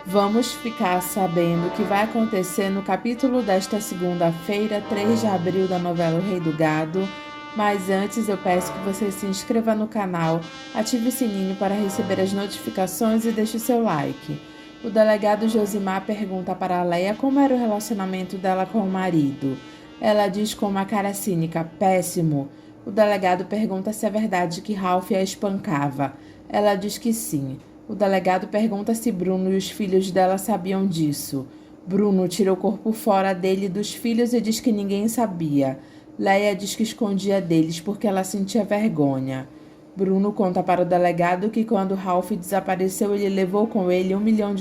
Vamos ficar sabendo o que vai acontecer no capítulo desta segunda-feira, 3 de abril, da novela O Rei do Gado. Mas antes eu peço que você se inscreva no canal, ative o sininho para receber as notificações e deixe seu like. O delegado Josimar pergunta para a Leia como era o relacionamento dela com o marido. Ela diz com uma cara cínica: péssimo. O delegado pergunta se é verdade que Ralph a espancava. Ela diz que sim. O delegado pergunta se Bruno e os filhos dela sabiam disso. Bruno tira o corpo fora dele e dos filhos e diz que ninguém sabia. Leia diz que escondia deles porque ela sentia vergonha. Bruno conta para o delegado que quando Ralph desapareceu, ele levou com ele $1 milhão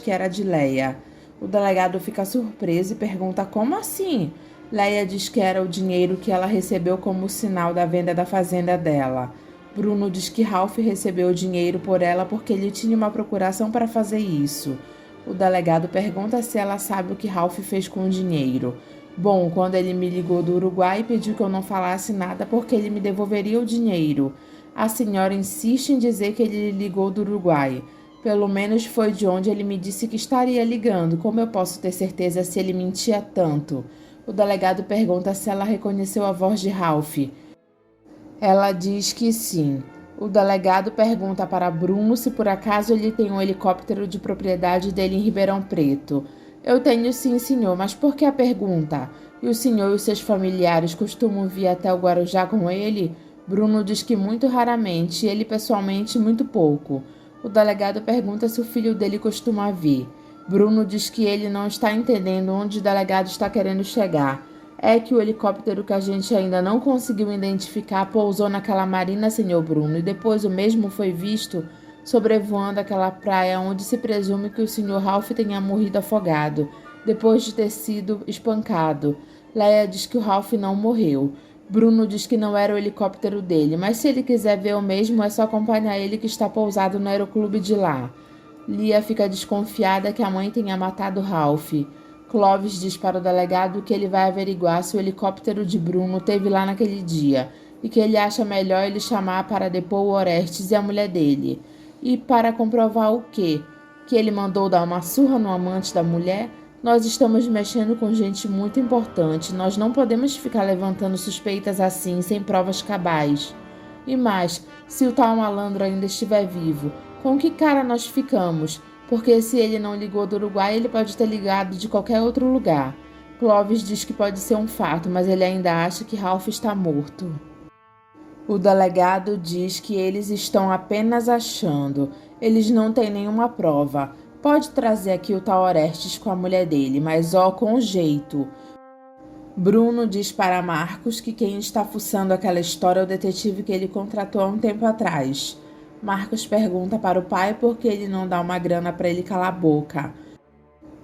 que era de Leia. O delegado fica surpreso e pergunta como assim? Leia diz que era o dinheiro que ela recebeu como sinal da venda da fazenda dela. Bruno diz que Ralph recebeu o dinheiro por ela porque ele tinha uma procuração para fazer isso. O delegado pergunta se ela sabe o que Ralph fez com o dinheiro. Bom, quando ele me ligou do Uruguai e pediu que eu não falasse nada porque ele me devolveria o dinheiro. A senhora insiste em dizer que ele ligou do Uruguai. Pelo menos foi de onde ele me disse que estaria ligando. Como eu posso ter certeza se ele mentia tanto? O delegado pergunta se ela reconheceu a voz de Ralph. Ela diz que sim. O delegado pergunta para Bruno se por acaso ele tem um helicóptero de propriedade dele em Ribeirão Preto. Eu tenho sim, senhor, mas por que a pergunta? E o senhor e os seus familiares costumam vir até o Guarujá com ele? Bruno diz que muito raramente, e ele pessoalmente muito pouco. O delegado pergunta se o filho dele costuma vir. Bruno diz que ele não está entendendo onde o delegado está querendo chegar. É que o helicóptero que a gente ainda não conseguiu identificar pousou naquela marina, senhor Bruno, e depois o mesmo foi visto sobrevoando aquela praia onde se presume que o senhor Ralph tenha morrido afogado, depois de ter sido espancado. Leia diz que o Ralph não morreu. Bruno diz que não era o helicóptero dele, mas se ele quiser ver o mesmo, é só acompanhar ele que está pousado no aeroclube de lá. Lia fica desconfiada que a mãe tenha matado Ralph. Clovis diz para o delegado que ele vai averiguar se o helicóptero de Bruno teve lá naquele dia e que ele acha melhor ele chamar para depor o Orestes e a mulher dele. E para comprovar o quê? Que ele mandou dar uma surra no amante da mulher? Nós estamos mexendo com gente muito importante. Nós não podemos ficar levantando suspeitas assim, sem provas cabais. E mais, se o tal malandro ainda estiver vivo, com que cara nós ficamos? Porque se ele não ligou do Uruguai, ele pode ter ligado de qualquer outro lugar. Clovis diz que pode ser um fato, mas ele ainda acha que Ralph está morto. O delegado diz que eles estão apenas achando. Eles não têm nenhuma prova. Pode trazer aqui o tal Orestes com a mulher dele, mas com jeito. Bruno diz para Marcos que quem está fuçando aquela história é o detetive que ele contratou há um tempo atrás. Marcos pergunta para o pai por que ele não dá uma grana para ele calar a boca.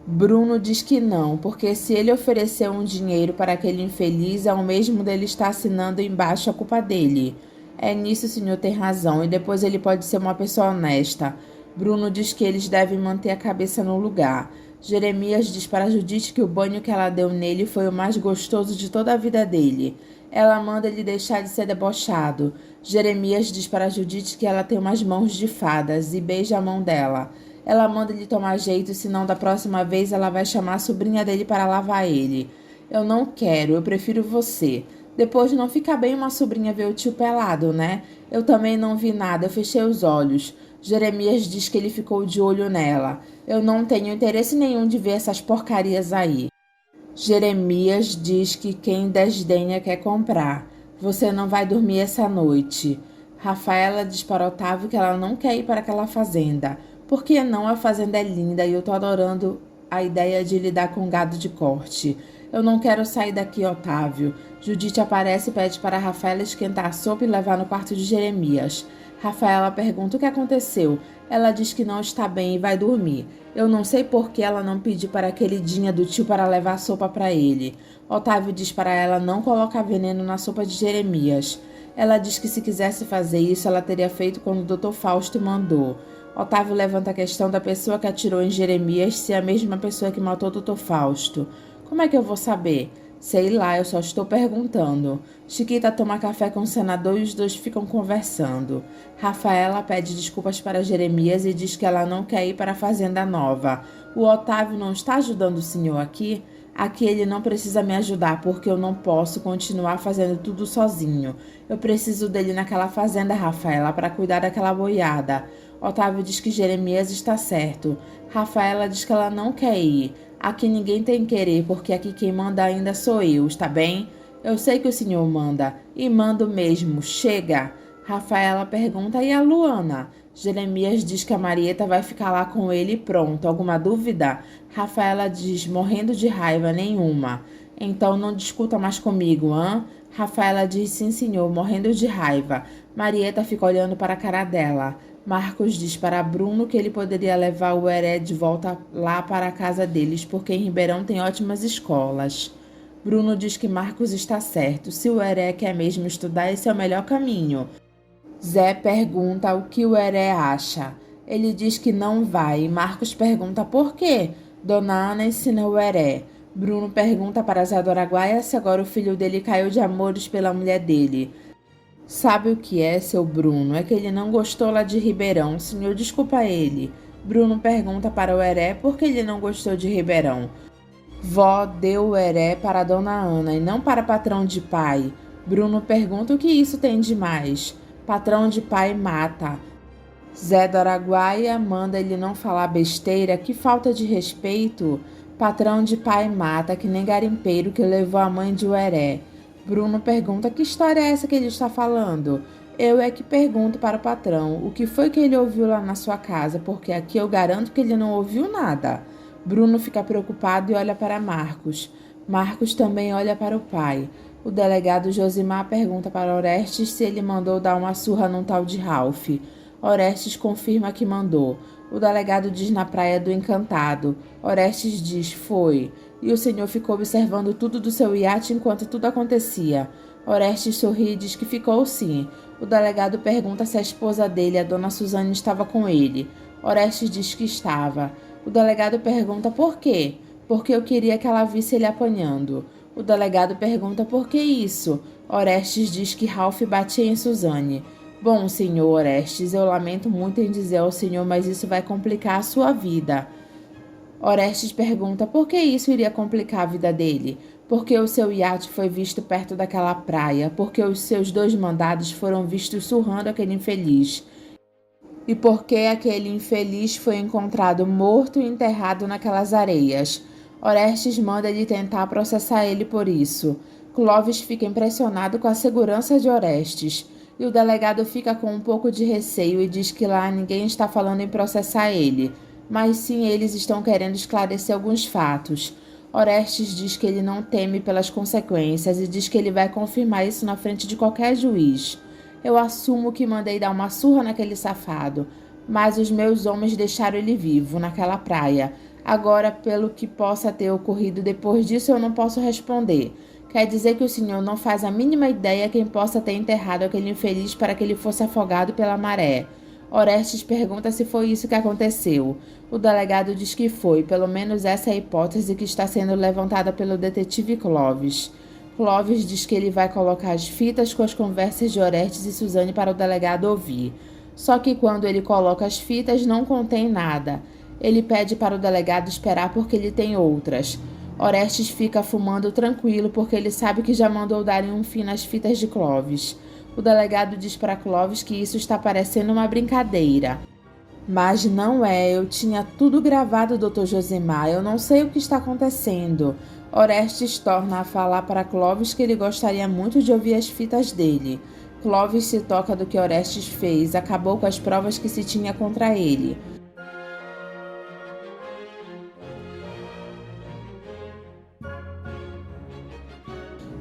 Bruno diz que não, porque se ele oferecer um dinheiro para aquele infeliz, é o mesmo dele estar assinando embaixo a culpa dele. É nisso o senhor tem razão, e depois ele pode ser uma pessoa honesta. Bruno diz que eles devem manter a cabeça no lugar. Jeremias diz para Judite que o banho que ela deu nele foi o mais gostoso de toda a vida dele. Ela manda ele deixar de ser debochado. Jeremias diz para Judite que ela tem umas mãos de fadas e beija a mão dela. Ela manda ele tomar jeito, senão da próxima vez ela vai chamar a sobrinha dele para lavar ele. Eu não quero, eu prefiro você. Depois não fica bem uma sobrinha ver o tio pelado, né? Eu também não vi nada, eu fechei os olhos. Jeremias diz que ele ficou de olho nela. Eu não tenho interesse nenhum de ver essas porcarias aí. Jeremias diz que quem desdenha quer comprar. Você não vai dormir essa noite. Rafaela diz para Otávio que ela não quer ir para aquela fazenda. Por que não? A fazenda é linda e eu tô adorando a ideia de lidar com gado de corte. Eu não quero sair daqui, Otávio. Judite aparece e pede para Rafaela esquentar a sopa e levar no quarto de Jeremias. Rafaela pergunta o que aconteceu. Ela diz que não está bem e vai dormir. Eu não sei por que ela não pediu para a queridinha do tio para levar sopa para ele. Otávio diz para ela não colocar veneno na sopa de Jeremias. Ela diz que se quisesse fazer isso, ela teria feito quando o Dr. Fausto mandou. Otávio levanta a questão da pessoa que atirou em Jeremias ser a mesma pessoa que matou o Dr. Fausto. Como é que eu vou saber? Sei lá, eu só estou perguntando. Chiquita toma café com o senador e os dois ficam conversando. Rafaela pede desculpas para Jeremias e diz que ela não quer ir para a fazenda nova. O Otávio não está ajudando o senhor aqui? Aqui ele não precisa me ajudar porque eu não posso continuar fazendo tudo sozinho. Eu preciso dele naquela fazenda, Rafaela, para cuidar daquela boiada. Otávio diz que Jeremias está certo. Rafaela diz que ela não quer ir. Aqui ninguém tem querer, porque aqui quem manda ainda sou eu, está bem? Eu sei que o senhor manda, e mando mesmo, chega! Rafaela pergunta, e a Luana? Jeremias diz que a Marieta vai ficar lá com ele e pronto. Alguma dúvida? Rafaela diz, morrendo de raiva, nenhuma. Então não discuta mais comigo, hã? Rafaela diz, sim senhor, morrendo de raiva. Marieta fica olhando para a cara dela. Marcos diz para Bruno que ele poderia levar o Heré de volta lá para a casa deles, porque em Ribeirão tem ótimas escolas. Bruno diz que Marcos está certo. Se o Heré quer mesmo estudar, esse é o melhor caminho. Zé pergunta o que o Heré acha. Ele diz que não vai. Marcos pergunta por quê. Dona Ana ensina o Heré. Bruno pergunta para Zé do Araguaia se agora o filho dele caiu de amores pela mulher dele. Sabe o que é, seu Bruno? É que ele não gostou lá de Ribeirão. Senhor, desculpa ele. Bruno pergunta para o Heré por que ele não gostou de Ribeirão. Vó deu o Heré para Dona Ana e não para patrão de pai. Bruno pergunta o que isso tem de mais. Patrão de pai mata. Zé do Araguaia manda ele não falar besteira, que falta de respeito. Patrão de pai mata, que nem garimpeiro que levou a mãe de Ueré. Bruno pergunta que história é essa que ele está falando. Eu é que pergunto para o patrão o que foi que ele ouviu lá na sua casa, porque aqui eu garanto que ele não ouviu nada. Bruno fica preocupado e olha para Marcos. Marcos também olha para o pai. O delegado Josimar pergunta para Orestes se ele mandou dar uma surra num tal de Ralph. Orestes confirma que mandou. O delegado diz na Praia do Encantado. Orestes diz, foi. E o senhor ficou observando tudo do seu iate enquanto tudo acontecia. Orestes sorri e diz que ficou sim. O delegado pergunta se a esposa dele, a dona Suzane, estava com ele. Orestes diz que estava. O delegado pergunta por quê? Porque eu queria que ela visse ele apanhando. O delegado pergunta por que isso? Orestes diz que Ralph batia em Suzane. Bom, senhor Orestes, eu lamento muito em dizer ao senhor, mas isso vai complicar a sua vida. Orestes pergunta por que isso iria complicar a vida dele. Porque o seu iate foi visto perto daquela praia, porque os seus 2 mandados foram vistos surrando aquele infeliz. E porque aquele infeliz foi encontrado morto e enterrado naquelas areias. Orestes manda ele tentar processar ele por isso. Clovis fica impressionado com a segurança de Orestes. E o delegado fica com um pouco de receio e diz que lá ninguém está falando em processar ele. Mas sim, eles estão querendo esclarecer alguns fatos. Orestes diz que ele não teme pelas consequências e diz que ele vai confirmar isso na frente de qualquer juiz. Eu assumo que mandei dar uma surra naquele safado, mas os meus homens deixaram ele vivo, naquela praia. Agora, pelo que possa ter ocorrido depois disso, eu não posso responder. Quer dizer que o senhor não faz a mínima ideia quem possa ter enterrado aquele infeliz para que ele fosse afogado pela maré. Orestes pergunta se foi isso que aconteceu. O delegado diz que foi, pelo menos essa é a hipótese que está sendo levantada pelo detetive Clovis. Clovis diz que ele vai colocar as fitas com as conversas de Orestes e Suzane para o delegado ouvir. Só que quando ele coloca as fitas, não contém nada. Ele pede para o delegado esperar porque ele tem outras. Orestes fica fumando tranquilo porque ele sabe que já mandou darem um fim nas fitas de Clovis. O delegado diz para Clovis que isso está parecendo uma brincadeira. Mas não é, eu tinha tudo gravado, Dr. Josimar, eu não sei o que está acontecendo. Orestes torna a falar para Clovis que ele gostaria muito de ouvir as fitas dele. Clovis se toca do que Orestes fez, acabou com as provas que se tinha contra ele.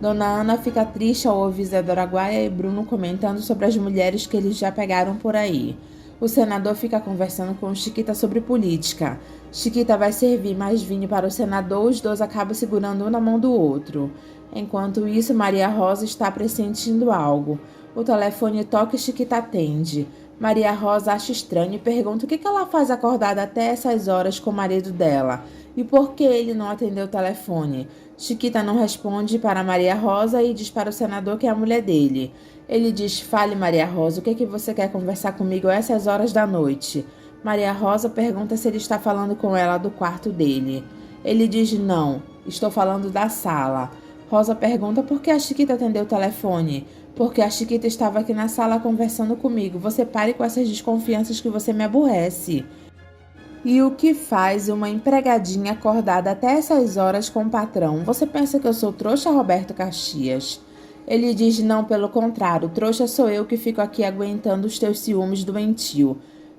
Dona Ana fica triste ao ouvir Zé do Araguaia e Bruno comentando sobre as mulheres que eles já pegaram por aí. O senador fica conversando com Chiquita sobre política. Chiquita vai servir mais vinho para o senador, os dois acabam segurando um na mão do outro. Enquanto isso, Maria Rosa está pressentindo algo. O telefone toca e Chiquita atende. Maria Rosa acha estranho e pergunta o que ela faz acordada até essas horas com o marido dela. E por que ele não atendeu o telefone? Chiquita não responde para Maria Rosa e diz para o senador que é a mulher dele. Ele diz: fale, Maria Rosa, o que você quer conversar comigo a essas horas da noite? Maria Rosa pergunta se ele está falando com ela do quarto dele. Ele diz: não, estou falando da sala. Rosa pergunta por que a Chiquita atendeu o telefone. Porque a Chiquita estava aqui na sala conversando comigo. Você pare com essas desconfianças que você me aborrece. E o que faz uma empregadinha acordada até essas horas com o patrão? Você pensa que eu sou trouxa, Roberto Caxias? Ele diz: não, pelo contrário, trouxa sou eu que fico aqui aguentando os teus ciúmes doentio.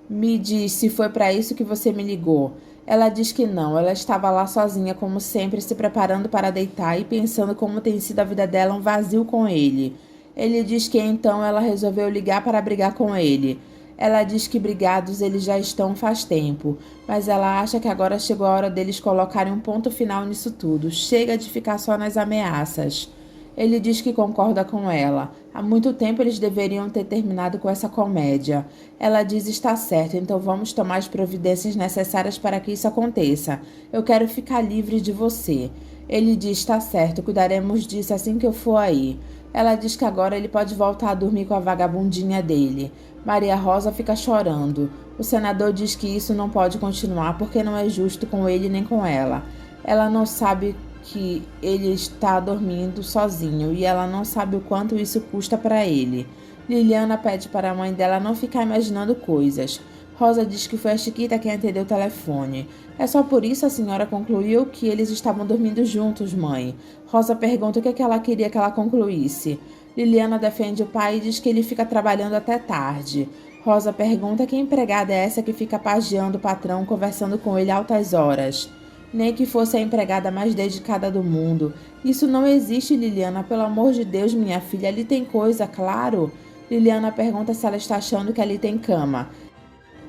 Me diz se foi para isso que você me ligou. Ela diz que não, ela estava lá sozinha, como sempre, se preparando para deitar e pensando como tem sido a vida dela um vazio com ele. Ele diz que então ela resolveu ligar para brigar com ele. Ela diz que brigados eles já estão faz tempo, mas ela acha que agora chegou a hora deles colocarem um ponto final nisso tudo. Chega de ficar só nas ameaças. Ele diz que concorda com ela. Há muito tempo eles deveriam ter terminado com essa comédia. Ela diz: está certo, então vamos tomar as providências necessárias para que isso aconteça. Eu quero ficar livre de você. Ele diz: está certo, cuidaremos disso assim que eu for aí. Ela diz que agora ele pode voltar a dormir com a vagabundinha dele. Maria Rosa fica chorando. O senador diz que isso não pode continuar porque não é justo com ele nem com ela. Ela não sabe que ele está dormindo sozinho e ela não sabe o quanto isso custa para ele. Liliana pede para a mãe dela não ficar imaginando coisas. Rosa diz que foi a Chiquita quem atendeu o telefone. É só por isso a senhora concluiu que eles estavam dormindo juntos, mãe. Rosa pergunta o que ela queria que ela concluísse. Liliana defende o pai e diz que ele fica trabalhando até tarde. Rosa pergunta que empregada é essa que fica pagiando o patrão conversando com ele altas horas. Nem que fosse a empregada mais dedicada do mundo. Isso não existe, Liliana. Pelo amor de Deus, minha filha. Ali tem coisa, claro. Liliana pergunta se ela está achando que ali tem cama.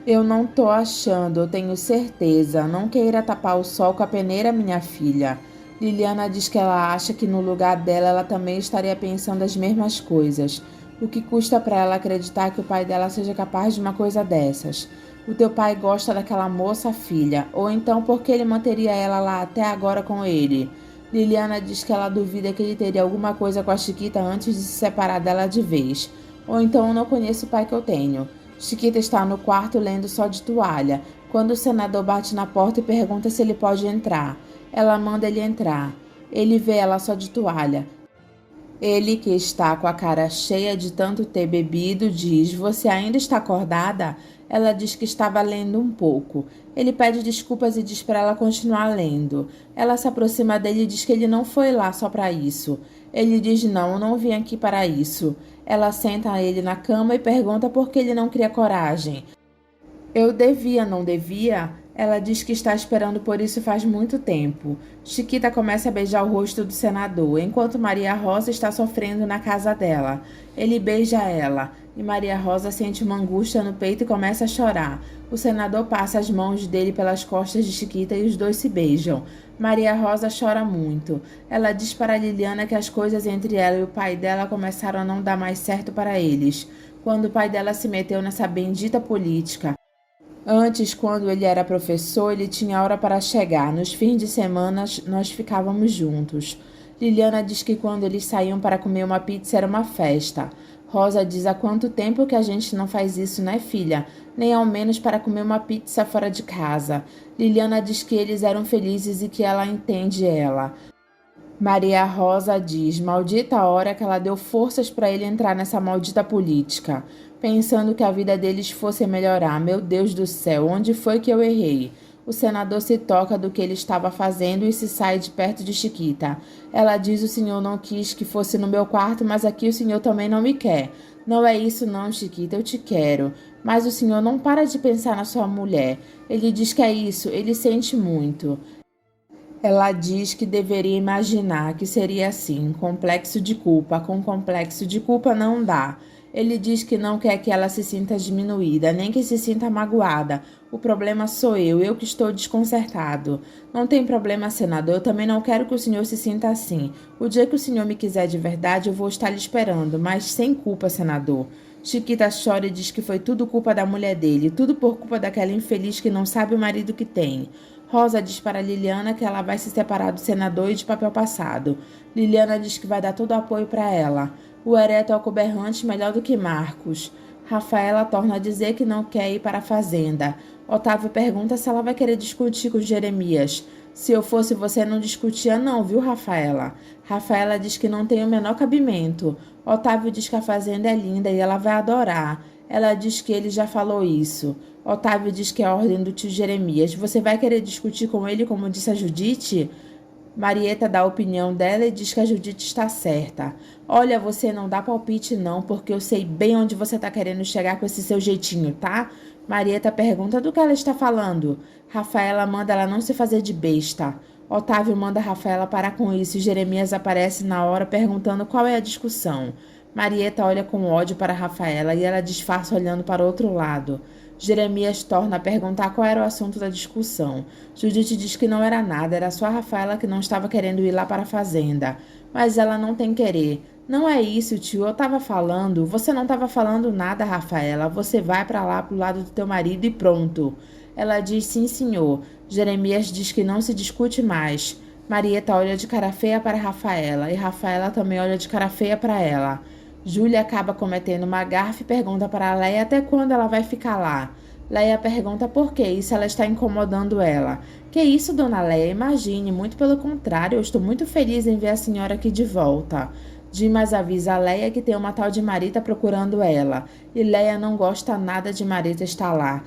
Eu não tô achando, eu tenho certeza. Não queira tapar o sol com a peneira, minha filha. Liliana diz que ela acha que no lugar dela ela também estaria pensando as mesmas coisas. O que custa para ela acreditar que o pai dela seja capaz de uma coisa dessas? O teu pai gosta daquela moça, filha, ou então por que ele manteria ela lá até agora com ele? Liliana diz que ela duvida que ele teria alguma coisa com a Chiquita antes de se separar dela de vez. Ou então eu não conheço o pai que eu tenho. Chiquita está no quarto lendo só de toalha, quando o senador bate na porta e pergunta se ele pode entrar. Ela manda ele entrar. Ele vê ela só de toalha. Ele, que está com a cara cheia de tanto ter bebido, diz: você ainda está acordada? Ela diz que estava lendo um pouco. Ele pede desculpas e diz para ela continuar lendo. Ela se aproxima dele e diz que ele não foi lá só para isso. Ele diz: não, eu não vim aqui para isso. Ela senta ele na cama e pergunta por que ele não cria coragem. Eu devia, não devia? Ela diz que está esperando por isso faz muito tempo. Chiquita começa a beijar o rosto do senador, enquanto Maria Rosa está sofrendo na casa dela. Ele beija ela, e Maria Rosa sente uma angústia no peito e começa a chorar. O senador passa as mãos dele pelas costas de Chiquita e os dois se beijam. Maria Rosa chora muito. Ela diz para Liliana que as coisas entre ela e o pai dela começaram a não dar mais certo para eles, quando o pai dela se meteu nessa bendita política. Antes, quando ele era professor, ele tinha hora para chegar. Nos fins de semana, nós ficávamos juntos. Liliana diz que quando eles saíam para comer uma pizza era uma festa. Rosa diz: há quanto tempo que a gente não faz isso, né, filha? Nem ao menos para comer uma pizza fora de casa. Liliana diz que eles eram felizes e que ela entende ela. Maria Rosa diz: maldita a hora que ela deu forças para ele entrar nessa maldita política, pensando que a vida deles fosse melhorar. Meu Deus do céu, onde foi que eu errei? O senador se toca do que ele estava fazendo e se sai de perto de Chiquita. Ela diz: o senhor não quis que fosse no meu quarto, mas aqui o senhor também não me quer. Não é isso não, Chiquita, eu te quero. Mas o senhor não para de pensar na sua mulher. Ele diz que é isso, ele sente muito. Ela diz que deveria imaginar que seria assim, complexo de culpa. Com complexo de culpa não dá. Ele diz que não quer que ela se sinta diminuída, nem que se sinta magoada. O problema sou eu que estou desconcertado. Não tem problema, senador, eu também não quero que o senhor se sinta assim. O dia que o senhor me quiser de verdade, eu vou estar lhe esperando, mas sem culpa, senador. Chiquita chora e diz que foi tudo culpa da mulher dele, tudo por culpa daquela infeliz que não sabe o marido que tem. Rosa diz para Liliana que ela vai se separar do senador e de papel passado. Liliana diz que vai dar todo o apoio para ela. O Ereto é o coberrante melhor do que Marcos. Rafaela torna a dizer que não quer ir para a fazenda. Otávio pergunta se ela vai querer discutir com Jeremias. Se eu fosse você, não discutia não, viu, Rafaela? Rafaela diz que não tem o menor cabimento. Otávio diz que a fazenda é linda e ela vai adorar. Ela diz que ele já falou isso. Otávio diz que é a ordem do tio Jeremias. Você vai querer discutir com ele como disse a Judite? Marieta dá a opinião dela e diz que a Judite está certa. Olha, você não dá palpite não, porque eu sei bem onde você está querendo chegar com esse seu jeitinho, tá? Marieta pergunta do que ela está falando. Rafaela manda ela não se fazer de besta. Otávio manda Rafaela parar com isso e Jeremias aparece na hora perguntando qual é a discussão. Marieta olha com ódio para Rafaela e ela disfarça olhando para o outro lado. Jeremias torna a perguntar qual era o assunto da discussão. Judite diz que não era nada, era só a Rafaela que não estava querendo ir lá para a fazenda. Mas ela não tem querer. Não é isso, tio, eu estava falando. Você não estava falando nada, Rafaela. Você vai para lá pro lado do teu marido e pronto. Ela diz sim, senhor. Jeremias diz que não se discute mais. Marieta olha de cara feia para Rafaela e Rafaela também olha de cara feia para ela. Júlia acaba cometendo uma gafe e pergunta para Leia até quando ela vai ficar lá. Leia pergunta por quê e se ela está incomodando ela. Que isso, dona Leia? Imagine, muito pelo contrário, eu estou muito feliz em ver a senhora aqui de volta. Dimas avisa a Leia que tem uma tal de Marita procurando ela, e Leia não gosta nada de Marita estar lá.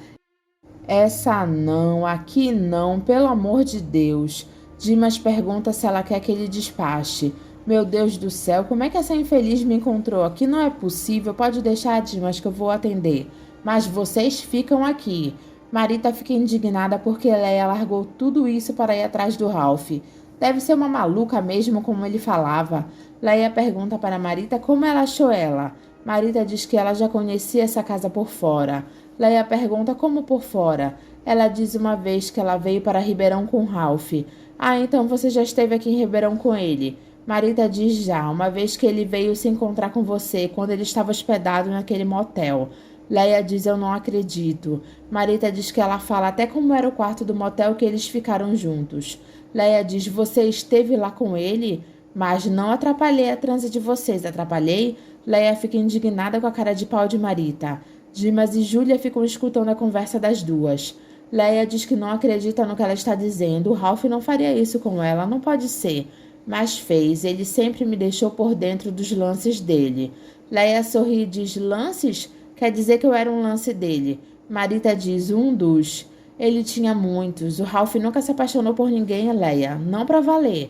Essa não, aqui não, pelo amor de Deus. Dimas pergunta se ela quer que ele despache. Meu Deus do céu, como é que essa infeliz me encontrou aqui? Não é possível, pode deixar, Dimas, que eu vou atender. Mas vocês ficam aqui. Marita fica indignada porque Leia largou tudo isso para ir atrás do Ralph. Deve ser uma maluca mesmo, como ele falava. Leia pergunta para Marita como ela achou ela. Marita diz que ela já conhecia essa casa por fora. Leia pergunta como por fora. Ela diz uma vez que ela veio para Ribeirão com Ralph. Ah, então você já esteve aqui em Ribeirão com ele. Marita diz já, uma vez que ele veio se encontrar com você, quando ele estava hospedado naquele motel. Leia diz, eu não acredito. Marita diz que ela fala até como era o quarto do motel que eles ficaram juntos. Leia diz, você esteve lá com ele? Mas não atrapalhei a transa de vocês, atrapalhei? Leia fica indignada com a cara de pau de Marita. Dimas e Júlia ficam escutando a conversa das duas. Leia diz que não acredita no que ela está dizendo. O Ralph não faria isso com ela, não pode ser. Mas fez, ele sempre me deixou por dentro dos lances dele. Leia sorri e diz, lances? Quer dizer que eu era um lance dele. Marita diz, um dos. Ele tinha muitos. O Ralph nunca se apaixonou por ninguém, Leia. Não pra valer.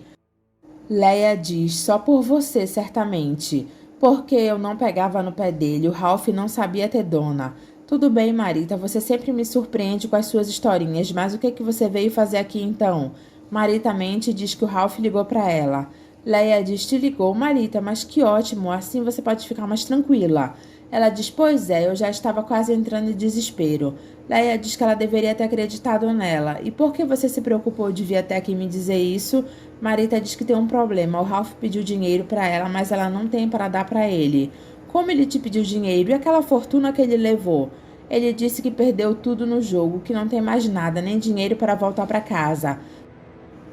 Leia diz, só por você, certamente. Porque eu não pegava no pé dele. O Ralph não sabia ter dona. Tudo bem, Marita, você sempre me surpreende com as suas historinhas, mas o que você veio fazer aqui então? Marita mente e diz que o Ralph ligou para ela. Leia diz, te ligou, Marita, mas que ótimo, assim você pode ficar mais tranquila. Ela diz, pois é, eu já estava quase entrando em desespero. Leia diz que ela deveria ter acreditado nela. E por que você se preocupou de vir até aqui me dizer isso? Marita diz que tem um problema. O Ralph pediu dinheiro para ela, mas ela não tem para dar para ele. Como ele te pediu dinheiro e aquela fortuna que ele levou? Ele disse que perdeu tudo no jogo, que não tem mais nada, nem dinheiro para voltar para casa.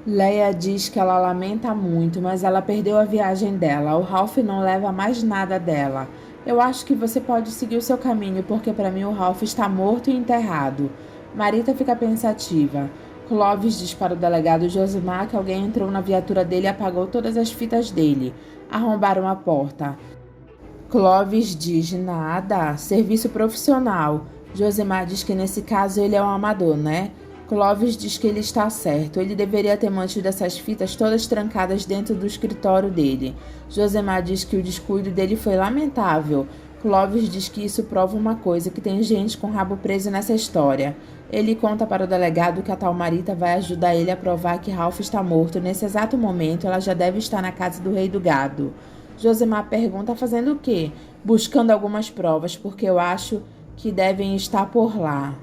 Leia diz que ela lamenta muito, mas ela perdeu a viagem dela. O Ralph não leva mais nada dela. Eu acho que você pode seguir o seu caminho, porque para mim o Ralph está morto e enterrado. Marita fica pensativa. Clovis diz para o delegado Josimar que alguém entrou na viatura dele e apagou todas as fitas dele. Arrombaram a porta. Clovis diz, nada, serviço profissional. Josimar diz que nesse caso ele é um amador, né? Clovis diz que ele está certo. Ele deveria ter mantido essas fitas todas trancadas dentro do escritório dele. Josemar diz que o descuido dele foi lamentável. Clovis diz que isso prova uma coisa, que tem gente com o rabo preso nessa história. Ele conta para o delegado que a tal Marita vai ajudar ele a provar que Ralph está morto. Nesse exato momento, ela já deve estar na casa do Rei do Gado. Josemar pergunta fazendo o quê? Buscando algumas provas, porque eu acho que devem estar por lá.